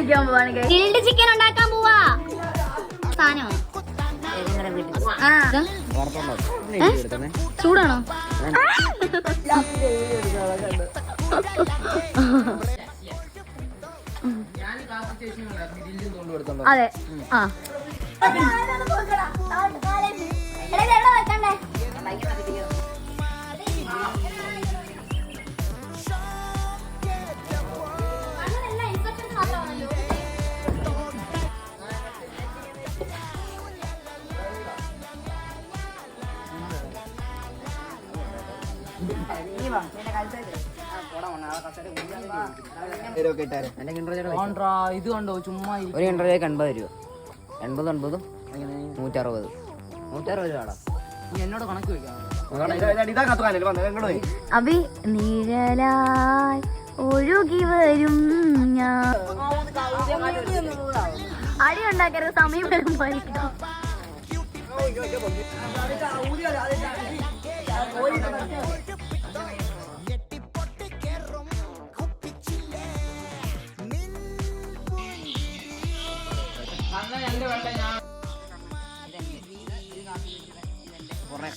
കഴിക്കാൻ പോവാണ്. Grilled chicken ഉണ്ടാക്കാൻ പോവാ. സാധനമാണ്. ചൂടാണോ? അതെ. ആ ഇത് കണ്ടോ ചുമ്മാ ഒരു ഇൻ്റർവ്യൂക്ക് 80 രൂപ. 80 160 രൂപ. എന്നോട് കണക്ക് വെക്കാം. അഭി നിഴലായി ഒഴുകി വരും ഞാൻ. അടി ഉണ്ടാക്കരുത്, സമയം വരുമ്പോ. കുറേ